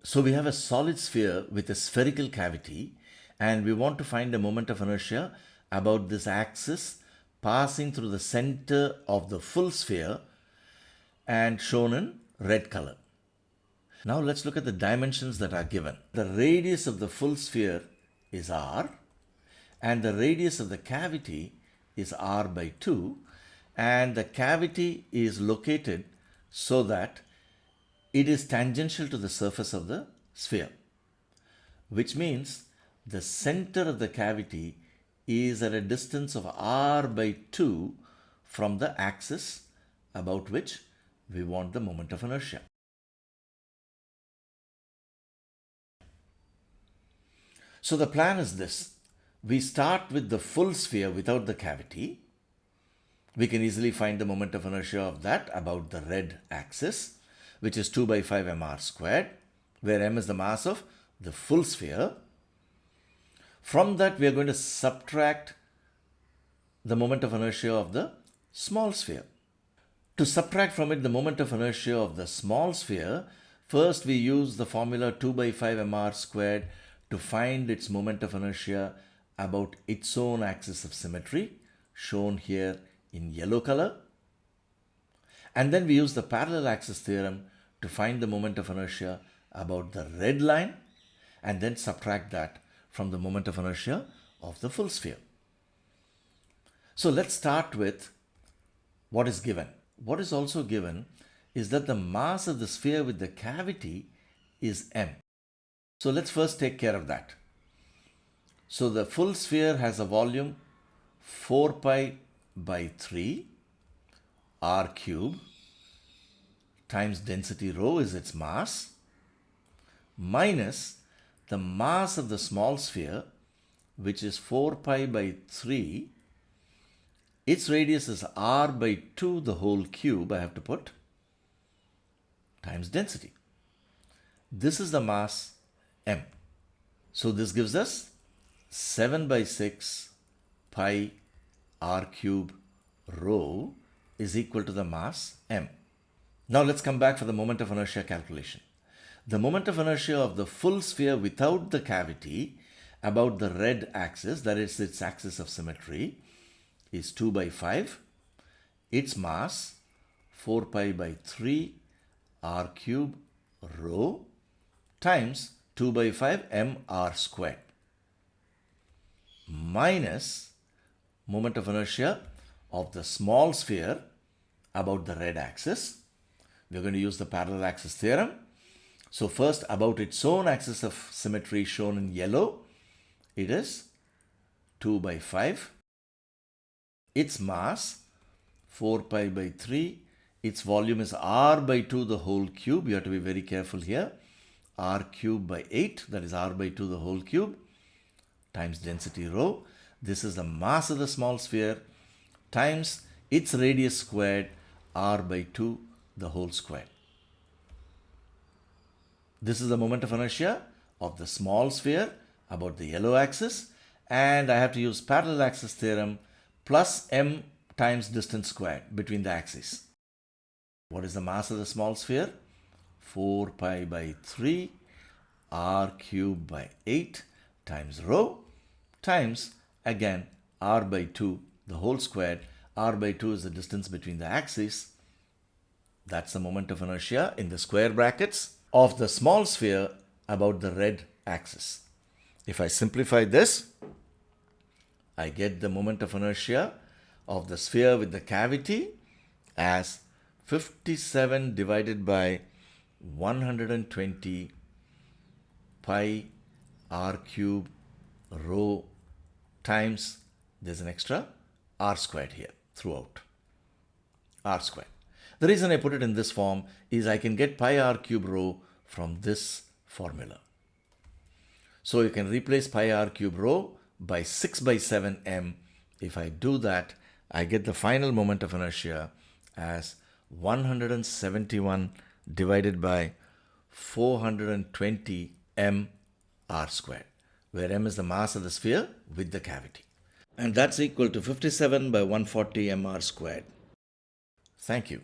So we have a solid sphere with a spherical cavity, and we want to find a moment of inertia about this axis passing through the center of the full sphere and shown in red color. Now let's look at the dimensions that are given. The radius of the full sphere is r, and the radius of the cavity is r by 2, and the cavity is located so that it is tangential to the surface of the sphere, which means the center of the cavity is at a distance of r by 2 from the axis about which we want the moment of inertia. So the plan is this. We start with the full sphere without the cavity. We can easily find the moment of inertia of that about the red axis, which is 2 by 5 mr squared, where m is the mass of the full sphere. From that, we are going to subtract the moment of inertia of the small sphere. To subtract from it the moment of inertia of the small sphere, first we use the formula 2 by 5 mr squared to find its moment of inertia about its own axis of symmetry, shown here in yellow color. And then we use the parallel axis theorem to find the moment of inertia about the red line, and then subtract that from the moment of inertia of the full sphere. So let's start with what is given. What is also given is that the mass of the sphere with the cavity is m. So let's first take care of that. So the full sphere has a volume 4 pi by 3 r cube times density rho is its mass, minus the mass of the small sphere, which is 4 pi by 3. Its radius is r by 2 the whole cube, I have to put, times density. This is the mass m. So this gives us 7 by 6 pi r cube rho is equal to the mass m. Now let's come back for the moment of inertia calculation. The moment of inertia of the full sphere without the cavity about the red axis, that is its axis of symmetry, is 2 by 5. Its mass 4 pi by 3 r cube rho times 2 by 5 m r squared, minus moment of inertia of the small sphere about the red axis. We're going to use the parallel axis theorem. So first, about its own axis of symmetry shown in yellow, it is 2 by 5. Its mass 4 pi by 3. Its volume is r by 2 the whole cube. You have to be very careful here. R cube by 8, that is r by 2 the whole cube, times density rho. This is the mass of the small sphere times its radius squared, r by 2 the whole square. This is the moment of inertia of the small sphere about the yellow axis, and I have to use parallel axis theorem plus m times distance squared between the axes. What is the mass of the small sphere? 4 pi by 3 r cube by 8 times rho times again r by 2 the whole squared. R by 2 is the distance between the axes. That's the moment of inertia in the square brackets of the small sphere about the red axis. If I simplify this, I get the moment of inertia of the sphere with the cavity as 57 divided by 120 pi r cube rho times, there's an extra r squared here throughout, r squared. The reason I put it in this form is I can get pi r cube rho from this formula. So you can replace pi r cube rho by 6 by 7 m. If I do that, I get the final moment of inertia as 171 divided by 420 m r squared, where m is the mass of the sphere with the cavity. And that's equal to 57 by 140 m r squared. Thank you.